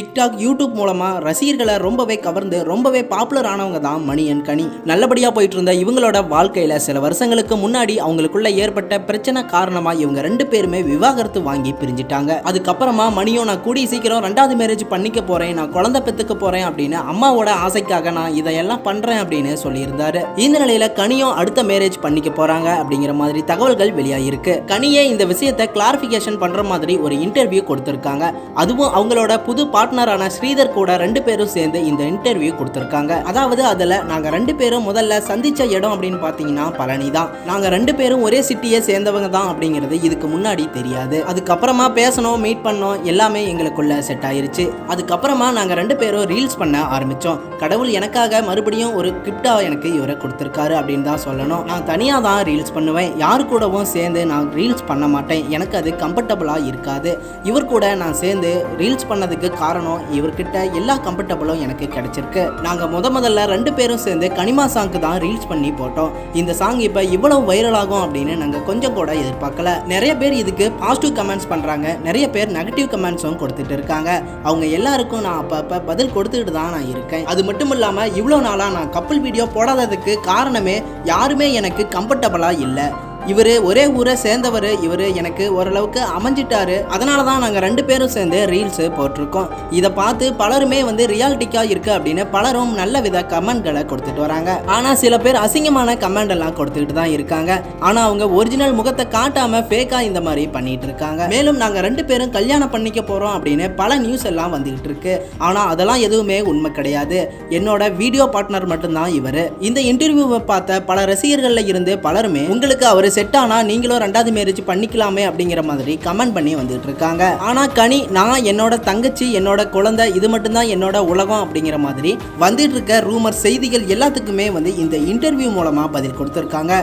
TikTok, YouTube மூலமா ரசிகர்களை ரொம்பவே கவர்ந்து ரொம்பவே பாப்புலர் ஆனவங்க தான் மணி அண்ட் கனி. நல்லபடியா போயிட்டு இருந்த இவங்களோட வாழ்க்கையில சில வருஷங்களுக்கு முன்னாடி அவங்களுக்குள்ள ஏற்பட்ட பிரச்சனை காரணமா இவங்க ரெண்டு பேருமே விவாகரத்து வாங்கி பிரிஞ்சிட்டாங்க. அதுக்கப்புறமா மணியும் நான் கூடிய சீக்கிரம் 2வது மேரேஜ் பண்ணிக்க போறேன், நான் குழந்தை பெத்துக்க போறேன் அப்படின்னு அம்மாவோட ஆசைக்காக நான் இதையெல்லாம் பண்றேன் அப்படின்னு சொல்லியிருந்தாரு. இந்த நிலையில கனியும் அடுத்த மேரேஜ் பண்ணிக்க போறாங்க அப்படிங்கிற மாதிரி தகவல்கள் வெளியாகிருக்கு. கனியே இந்த விஷயத்தை கிளாரிபிகேஷன் பண்ற மாதிரி ஒரு இன்டர்வியூ கொடுத்திருக்காங்க. அதுவும் அவங்களோட புது பார்ட்னரான ஸ்ரீதர் கூட ரெண்டு பேரும் சேர்ந்து இந்த இன்டர்வியூ கொடுத்திருக்காங்க. அதாவது அதுல நாங்க ரெண்டு பேரும் முதல்ல சந்திச்ச இடம் அப்படின்னு பாத்தீங்கன்னா பழனி தான். நாங்க ரெண்டு பேரும் ஒரே சிட்டியை சேர்ந்தவங்க தான் அப்படிங்கிறது இதுக்கு முன்னாடி தெரியாது. அதுக்கப்புறமா பேசணும், மீட் பண்ணோம், எல்லாமே எங்களுக்குள்ள செட் ஆயிருச்சு. அதுக்கப்புறமா நாங்க ரெண்டு பேரும் ரீல்ஸ் பண்ண ஆரம்பிச்சோம். கடவுள் எனக்காக மறுபடியும் ஒரு கிஃப்டா எனக்கு இவரை கொடுத்திருக்காரு அப்படின்னு தான் சொல்லணும். நான் தனியா தான் ரீல்ஸ் பண்ணுவேன், யாரு கூடவும் சேர்ந்து நான் ரீல்ஸ் பண்ண மாட்டேன். எனக்கு அது கம்ஃபர்டபுளா இருக்காது. இவர் கூட நான் சேர்ந்து ரீல்ஸ் பண்ணதுக்கு காரணம் இவர்கிட்ட எல்லா கம்ஃபர்டபுளும் எனக்கு கிடைச்சிருக்கு. நாங்க முதல்ல ரெண்டு பேரும் சேர்ந்து கனிமா சாங்க்கு தான் ரீல்ஸ் பண்ணி போட்டோம். இந்த சாங் இப்ப இவ்வளவு வைரல் ஆகும் அப்படின்னு நாங்க கொஞ்சம் கூட எதிர்பார்க்கல. நிறைய பேர் இதுக்கு பாசிட்டிவ் கமெண்ட்ஸ் பண்றாங்க, நிறைய பேர் நெகட்டிவ் கமெண்ட்ஸும் கொடுத்துட்டு இருக்காங்க. அவங்க எல்லாருக்கும் நான் அப்ப பதில் கொடுத்துட்டு தான் நான் இருக்கேன். அது மட்டும் இல்லாம இவ்வளவு நாளா நான் கப்பல் வீடியோ போடாததுக்கு காரணமே யாருமே எனக்கு கம்ஃபர்டபுளா இல்லை. இவரு ஒரே ஊரை சேர்ந்தவர், இவரு எனக்கு ஓரளவுக்கு அமைஞ்சிட்டாரு. அதனால தான் நாங்கள் ரெண்டு பேரும் சேர்ந்து ரீல்ஸ் போட்டிருக்கோம். இதை பார்த்து பலருமே ரியாலிட்டிக்கா இருக்கு அப்படின்னு பலரும் நல்ல வித கமெண்ட்களை கொடுத்துட்டு வராங்க. ஆனால் சில பேர் அசிங்கமான கமெண்ட் எல்லாம் கொடுத்துக்கிட்டு தான் இருக்காங்க. ஆனால் அவங்க ஒரிஜினல் முகத்தை காட்டாம ஃபேக்கா இந்த மாதிரி பண்ணிட்டு இருக்காங்க. மேலும் நாங்கள் ரெண்டு பேரும் கல்யாணம் பண்ணிக்க போறோம் அப்படின்னு பல நியூஸ் எல்லாம் வந்துகிட்டு இருக்கு. ஆனால் அதெல்லாம் எதுவுமே உண்மை கிடையாது. என்னோட வீடியோ பார்ட்னர் மட்டும்தான் இவர். இந்த இன்டர்வியூவை பார்த்த பல ரசிகர்கள்ல இருந்து பலருமே உங்களுக்கு அவர் செட் ஆனா நீங்களும் 2வது மேரேஜ் பண்ணிக்கலாமே அப்படிங்கிற மாதிரி கமெண்ட் பண்ணி வந்துட்டு இருக்காங்க. ஆனா கனி, நான் என்னோட தங்கச்சி, என்னோட குழந்தை, இது மட்டும்தான் என்னோட உலகம் அப்படிங்கிற மாதிரி வந்துட்டு இருக்க ரூமர் செய்திகள் எல்லாத்துக்குமே இந்த இன்டர்வியூ மூலமா பதில் கொடுத்திருக்காங்க.